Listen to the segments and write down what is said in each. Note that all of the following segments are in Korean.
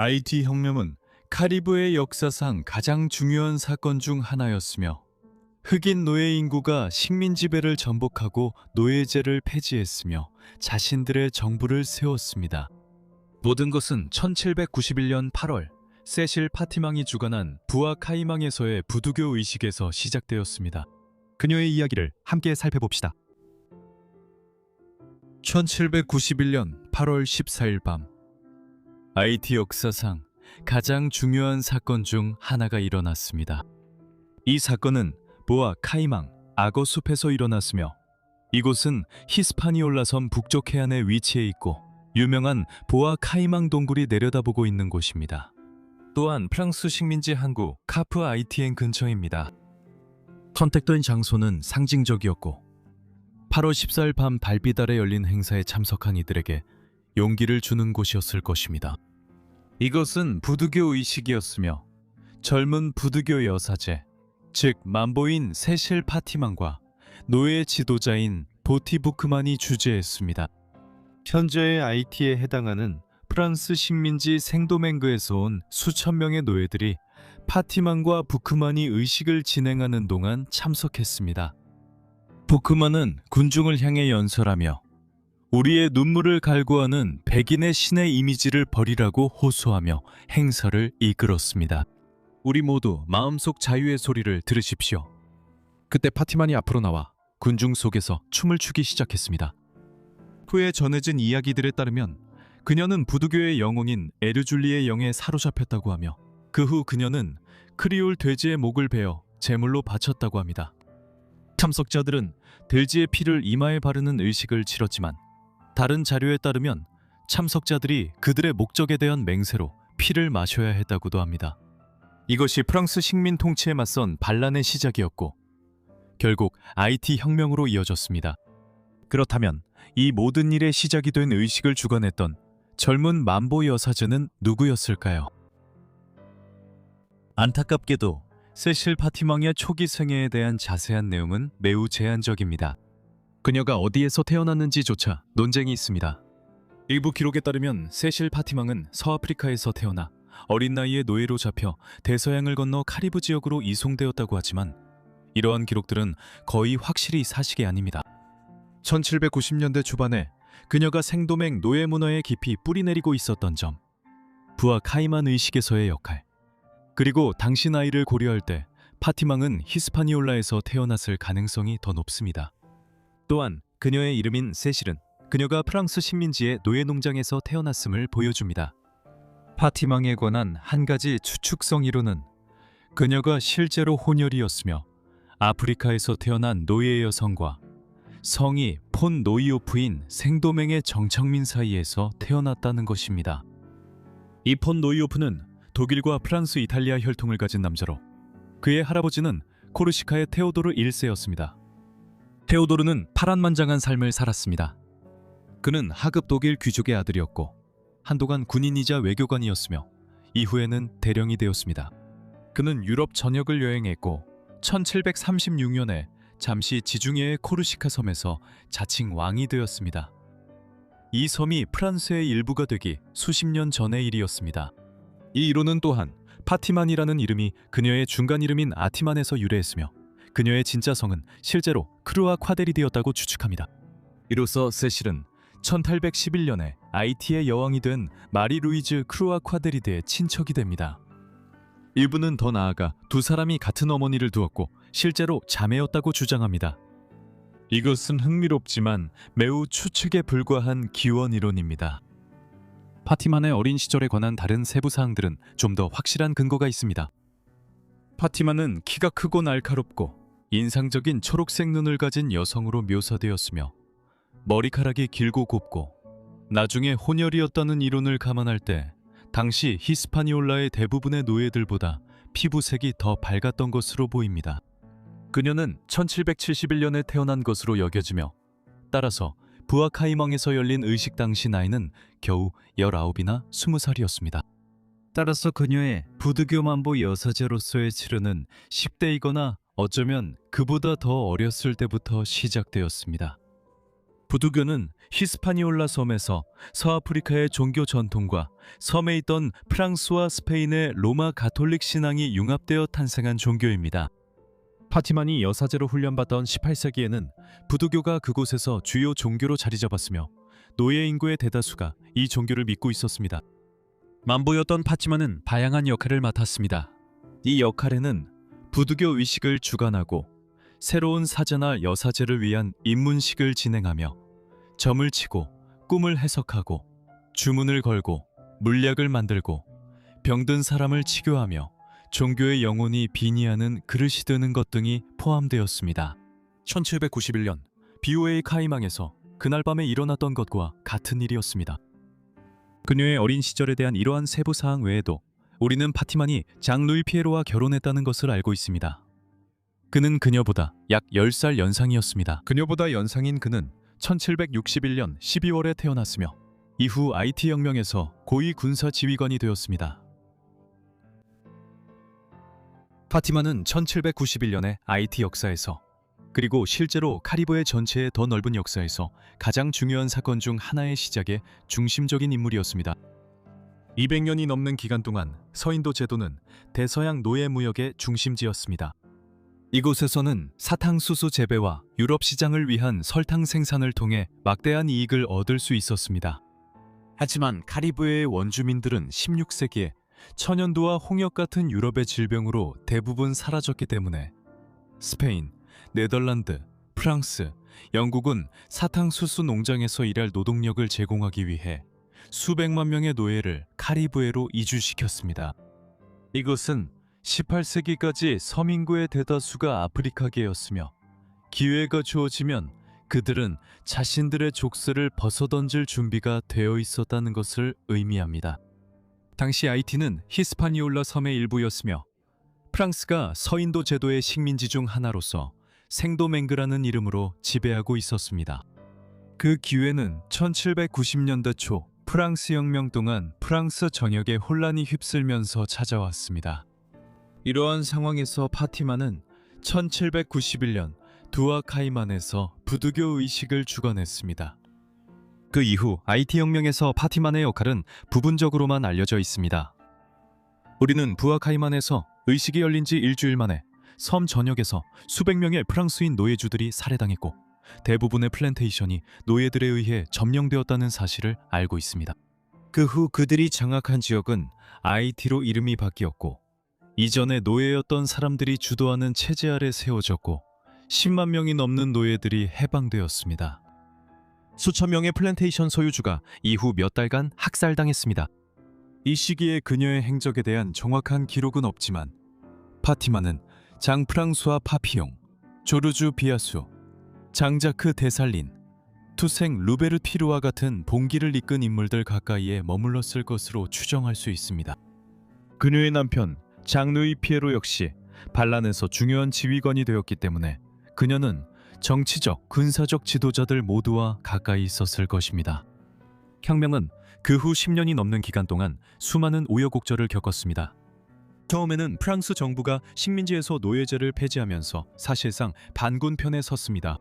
IT 혁명은 카리브해 역사상 가장 중요한 사건 중 하나였으며 흑인 노예 인구가 식민 지배를 전복하고 노예제를 폐지했으며 자신들의 정부를 세웠습니다. 모든 것은 1791년 8월 세실 파티망이 주관한 부하 카이망에서의 부두교 의식에서 시작되었습니다. 그녀의 이야기를 함께 살펴봅시다. 1791년 8월 14일 밤 IT 역사상 가장 중요한 사건 중 하나가 일어났습니다. 이 사건은 부하 카이망 악어 숲에서 일어났으며 이곳은 히스파니올라 섬 북쪽 해안에 위치해 있고 유명한 보아 카이망 동굴이 내려다보고 있는 곳입니다. 또한 프랑스 식민지 항구 카프 아이티엔 근처입니다. 선택된 장소는 상징적이었고 8월 14일 밤 발빛 아래 열린 행사에 참석한 이들에게 용기를 주는 곳이었을 것입니다. 이것은 부두교 의식이었으며 젊은 부두교 여사제, 즉 만보인 세실 파티망과 노예 지도자인 보티부크만이 주재했습니다. 현재의 IT에 해당하는 프랑스 식민지 생도맹그에서 온 수천 명의 노예들이 파티만과 부크만이 의식을 진행하는 동안 참석했습니다. 부크만은 군중을 향해 연설하며 우리의 눈물을 갈구하는 백인의 신의 이미지를 버리라고 호소하며 행사를 이끌었습니다. 우리 모두 마음속 자유의 소리를 들으십시오. 그때 파티만이 앞으로 나와 군중 속에서 춤을 추기 시작했습니다. 후에 전해진 이야기들에 따르면 그녀는 부두교의 영웅인 에르줄리의 영에 사로잡혔다고 하며 그 후 그녀는 크리올 돼지의 목을 베어 제물로 바쳤다고 합니다. 참석자들은 돼지의 피를 이마에 바르는 의식을 치렀지만 다른 자료에 따르면 참석자들이 그들의 목적에 대한 맹세로 피를 마셔야 했다고도 합니다. 이것이 프랑스 식민 통치에 맞선 반란의 시작이었고 결국 IT 혁명으로 이어졌습니다. 그렇다면 이 모든 일의 시작이 된 의식을 주관했던 젊은 만보 여사제는 누구였을까요? 안타깝게도 세실 파티망의 초기 생애에 대한 자세한 내용은 매우 제한적입니다. 그녀가 어디에서 태어났는지조차 논쟁이 있습니다. 일부 기록에 따르면 세실 파티망은 서아프리카에서 태어나 어린 나이에 노예로 잡혀 대서양을 건너 카리브 지역으로 이송되었다고 하지만 이러한 기록들은 거의 확실히 사실이 아닙니다. 1790년대 초반에 그녀가 생도맹 노예 문화에 깊이 뿌리내리고 있었던 점, 부하 카이만 의식에서의 역할, 그리고 당시 나이를 고려할 때 파티망은 히스파니올라에서 태어났을 가능성이 더 높습니다. 또한 그녀의 이름인 세실은 그녀가 프랑스 식민지의 노예 농장에서 태어났음을 보여줍니다. 파티망에 관한 한 가지 추측성 이론은 그녀가 실제로 혼혈이었으며 아프리카에서 태어난 노예 여성과 성이 폰 노이오프인 생도맹의 정착민 사이에서 태어났다는 것입니다. 이 폰 노이오프는 독일과 프랑스, 이탈리아 혈통을 가진 남자로 그의 할아버지는 코르시카의 테오도르 1세였습니다. 테오도르는 파란만장한 삶을 살았습니다. 그는 하급 독일 귀족의 아들이었고 한동안 군인이자 외교관이었으며 이후에는 대령이 되었습니다. 그는 유럽 전역을 여행했고 1736년에 잠시 지중해의 코르시카 섬에서 자칭 왕이 되었습니다. 이 섬이 프랑스의 일부가 되기 수십 년 전의 일이었습니다. 이 이론은 또한 파티만이라는 이름이 그녀의 중간 이름인 아티만에서 유래했으며 그녀의 진짜 성은 실제로 크루아 콰데리드였다고 추측합니다. 이로써 세실은 1811년에 아이티의 여왕이 된 마리 루이즈 크루아 콰데리드의 친척이 됩니다. 일부는 더 나아가 두 사람이 같은 어머니를 두었고 실제로 자매였다고 주장합니다. 이것은 흥미롭지만 매우 추측에 불과한 기원 이론입니다. 파티만의 어린 시절에 관한 다른 세부 사항들은 좀 더 확실한 근거가 있습니다. 파티만은 키가 크고 날카롭고 인상적인 초록색 눈을 가진 여성으로 묘사되었으며 머리카락이 길고 곱고 나중에 혼혈이었다는 이론을 감안할 때 당시 히스파니올라의 대부분의 노예들보다 피부색이 더 밝았던 것으로 보입니다. 그녀는 1771년에 태어난 것으로 여겨지며 따라서 부하카이망에서 열린 의식 당시 나이는 겨우 19이나 20살이었습니다. 따라서 그녀의 부두교 만보 여사제로서의 치르는 10대이거나 어쩌면 그보다 더 어렸을 때부터 시작되었습니다. 부두교는 히스파니올라 섬에서 서아프리카의 종교 전통과 섬에 있던 프랑스와 스페인의 로마 가톨릭 신앙이 융합되어 탄생한 종교입니다. 파티만이 여사제로 훈련받던 18세기에는 부두교가 그곳에서 주요 종교로 자리 잡았으며 노예 인구의 대다수가 이 종교를 믿고 있었습니다. 만보였던 파티만은 다양한 역할을 맡았습니다. 이 역할에는 부두교 의식을 주관하고 새로운 사제나 여사제를 위한 입문식을 진행하며 점을 치고 꿈을 해석하고 주문을 걸고 물약을 만들고 병든 사람을 치료하며 종교의 영혼이 빈이하는 그릇이 드는 것 등이 포함되었습니다. 1791년 BOA 카이망에서 그날 밤에 일어났던 것과 같은 일이었습니다. 그녀의 어린 시절에 대한 이러한 세부 사항 외에도 우리는 파티만이 장 루이 피에로와 결혼했다는 것을 알고 있습니다. 그는 그녀보다 약 10살 연상이었습니다. 그녀보다 연상인 그는 1761년 12월에 태어났으며 이후 IT 혁명에서 고위 군사 지휘관이 되었습니다. 파티만은 1791년에 IT 역사에서 그리고 실제로 카리브해 전체의 더 넓은 역사에서 가장 중요한 사건 중 하나의 시작의 중심적인 인물이었습니다. 200년이 넘는 기간 동안 서인도 제도는 대서양 노예 무역의 중심지였습니다. 이곳에서는 사탕수수 재배와 유럽 시장을 위한 설탕 생산을 통해 막대한 이익을 얻을 수 있었습니다. 하지만 카리브해의 원주민들은 16세기에 천연두와 홍역 같은 유럽의 질병으로 대부분 사라졌기 때문에 스페인, 네덜란드, 프랑스, 영국은 사탕수수 농장에서 일할 노동력을 제공하기 위해 수백만 명의 노예를 카리브해로 이주시켰습니다. 이것은 18세기까지 서민구의 대다수가 아프리카계였으며 기회가 주어지면 그들은 자신들의 족쇄를 벗어던질 준비가 되어 있었다는 것을 의미합니다. 당시 아이티는 히스파니올라 섬의 일부였으며 프랑스가 서인도 제도의 식민지 중 하나로서 생도맹그라는 이름으로 지배하고 있었습니다. 그 기회는 1790년대 초 프랑스 혁명 동안 프랑스 전역에 혼란이 휩쓸면서 찾아왔습니다. 이러한 상황에서 파티만은 1791년 두아카이만에서 부두교 의식을 주관했습니다. 그 이후 IT 혁명에서 파티만의 역할은 부분적으로만 알려져 있습니다. 우리는 부아카이만에서 의식이 열린 지 일주일 만에 섬 전역에서 수백 명의 프랑스인 노예주들이 살해당했고 대부분의 플랜테이션이 노예들에 의해 점령되었다는 사실을 알고 있습니다. 그 후 그들이 장악한 지역은 IT로 이름이 바뀌었고 이전에 노예였던 사람들이 주도하는 체제 아래 세워졌고 10만 명이 넘는 노예들이 해방되었습니다. 수천 명의 플랜테이션 소유주가 이후 몇 달간 학살당했습니다. 이 시기에 그녀의 행적에 대한 정확한 기록은 없지만 파티만은 장 프랑수아 파피용, 조르주 비아수, 장자크 데살린, 투생 루베르 피르와 같은 봉기를 이끈 인물들 가까이에 머물렀을 것으로 추정할 수 있습니다. 그녀의 남편 장 루이 피에로 역시 반란에서 중요한 지휘관이 되었기 때문에 그녀는 정치적, 군사적 지도자들 모두와 가까이 있었을 것입니다. 혁명은 그 후 10년이 넘는 기간 동안 수많은 우여곡절을 겪었습니다. 처음에는 프랑스 정부가 식민지에서 노예제를 폐지하면서 사실상 반군 편에 섰습니다.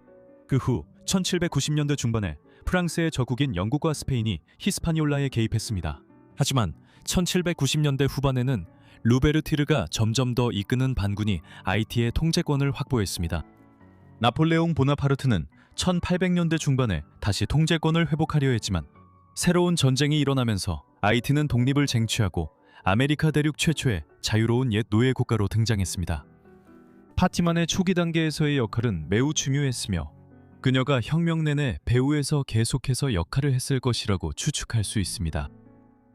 그 후 1790년대 중반에 프랑스의 적국인 영국과 스페인이 히스파니올라에 개입했습니다. 하지만 1790년대 후반에는 루베르티르가 점점 더 이끄는 반군이 IT의 통제권을 확보했습니다. 나폴레옹 보나파르트는 1800년대 중반에 다시 통제권을 회복하려 했지만 새로운 전쟁이 일어나면서 IT는 독립을 쟁취하고 아메리카 대륙 최초의 자유로운 옛 노예 국가로 등장했습니다. 파티만의 초기 단계에서의 역할은 매우 중요했으며 그녀가 혁명 내내 배후에서 계속해서 역할을 했을 것이라고 추측할 수 있습니다.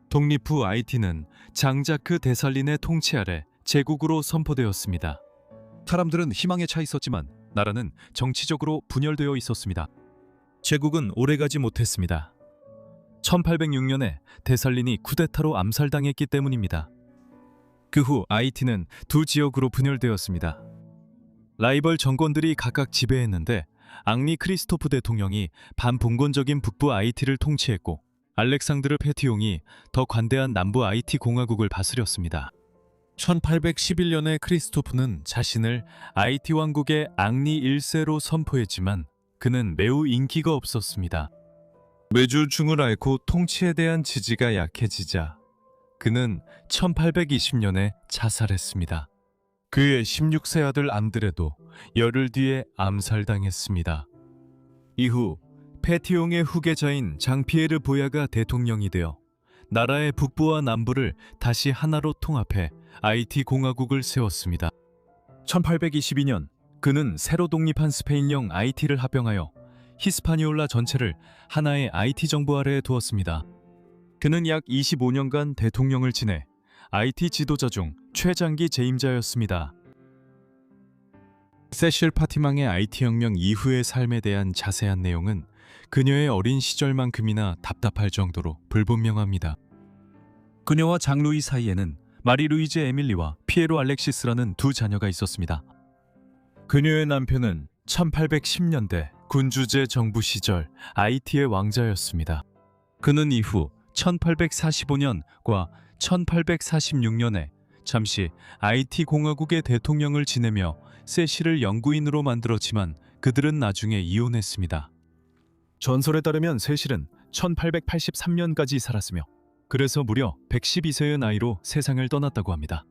독립 후 IT는 장자크 데살린의 통치 아래 제국으로 선포되었습니다. 사람들은 희망에 차 있었지만 나라는 정치적으로 분열되어 있었습니다. 제국은 오래가지 못했습니다. 1806년에 데살린이 쿠데타로 암살당했기 때문입니다. 그 후 IT는 두 지역으로 분열되었습니다. 라이벌 정권들이 각각 지배했는데 앙리 크리스토프 대통령이 반봉건적인 북부 IT를 통치했고 알렉상드르 페티옹이 더 관대한 남부 IT 공화국을 다스렸습니다. 1811년에 크리스토프는 자신을 IT 왕국의 앙리 1세로 선포했지만 그는 매우 인기가 없었습니다. 매주 중을 앓고 통치에 대한 지지가 약해지자 그는 1820년에 자살했습니다. 그의 16세 아들 안드레도 열흘 뒤에 암살당했습니다. 이후 페티옹의 후계자인 장피에르 보야가 대통령이 되어 나라의 북부와 남부를 다시 하나로 통합해 IT 공화국을 세웠습니다. 1822년 그는 새로 독립한 스페인령 IT를 합병하여 히스파니올라 전체를 하나의 IT 정부 아래에 두었습니다. 그는 약 25년간 대통령을 지내 IT 지도자 중 최장기 재임자였습니다. 세실 파티망의 IT 혁명 이후의 삶에 대한 자세한 내용은 그녀의 어린 시절만큼이나 답답할 정도로 불분명합니다. 그녀와 장루이 사이에는 마리 루이즈 에밀리와 피에로 알렉시스라는 두 자녀가 있었습니다. 그녀의 남편은 1810년대 군주제 정부 시절 IT의 왕자였습니다. 그는 이후 1845년과 1846년에 잠시 IT 공화국의 대통령을 지내며 세실을 영구인으로 만들었지만 그들은 나중에 이혼했습니다. 전설에 따르면 세실은 1883년까지 살았으며 그래서 무려 112세의 나이로 세상을 떠났다고 합니다.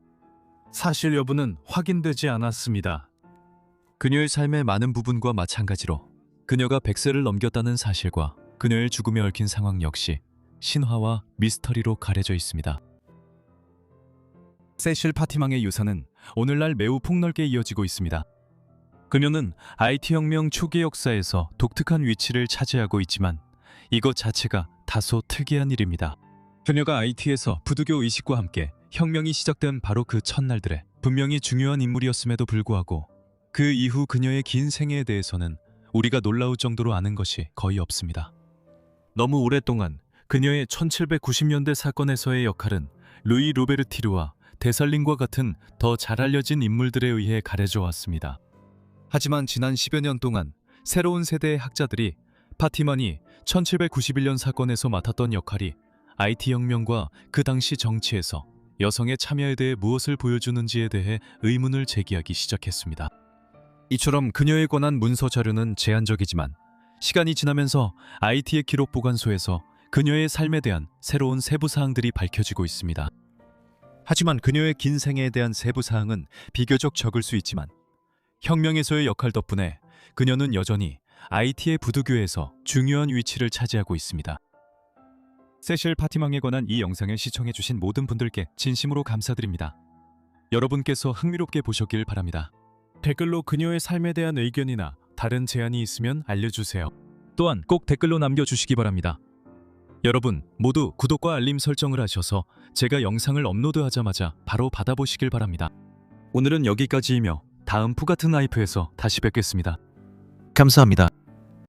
사실 여부는 확인되지 않았습니다. 그녀의 삶의 많은 부분과 마찬가지로 그녀가 100세를 넘겼다는 사실과 그녀의 죽음에 얽힌 상황 역시 신화와 미스터리로 가려져 있습니다. 세실 파티망의 유산은 오늘날 매우 폭넓게 이어지고 있습니다. 그녀는 IT 혁명 초기 역사에서 독특한 위치를 차지하고 있지만 이것 자체가 다소 특이한 일입니다. 그녀가 IT에서 부두교 의식과 함께 혁명이 시작된 바로 그 첫날들에 분명히 중요한 인물이었음에도 불구하고 그 이후 그녀의 긴 생애에 대해서는 우리가 놀라울 정도로 아는 것이 거의 없습니다. 너무 오랫동안 그녀의 1790년대 사건에서의 역할은 루이 로베르티르와 데살링과 같은 더 잘 알려진 인물들에 의해 가려져 왔습니다. 하지만 지난 10여 년 동안 새로운 세대의 학자들이 파티만이 1791년 사건에서 맡았던 역할이 IT 혁명과 그 당시 정치에서 여성의 참여에 대해 무엇을 보여주는지에 대해 의문을 제기하기 시작했습니다. 이처럼 그녀에 관한 문서 자료는 제한적이지만 시간이 지나면서 IT의 기록 보관소에서 그녀의 삶에 대한 새로운 세부 사항들이 밝혀지고 있습니다. 하지만 그녀의 긴 생애에 대한 세부 사항은 비교적 적을 수 있지만 혁명에서의 역할 덕분에 그녀는 여전히 IT의 부두교에서 중요한 위치를 차지하고 있습니다. 세실 파티망에 관한 이 영상을 시청해주신 모든 분들께 진심으로 감사드립니다. 여러분께서 흥미롭게 보셨길 바랍니다. 댓글로 그녀의 삶에 대한 의견이나 다른 제안이 있으면 알려주세요. 또한 꼭 댓글로 남겨주시기 바랍니다. 여러분 모두 구독과 알림 설정을 하셔서 제가 영상을 업로드하자마자 바로 받아보시길 바랍니다. 오늘은 여기까지이며 다음 푸같은 라이프에서 다시 뵙겠습니다. 감사합니다.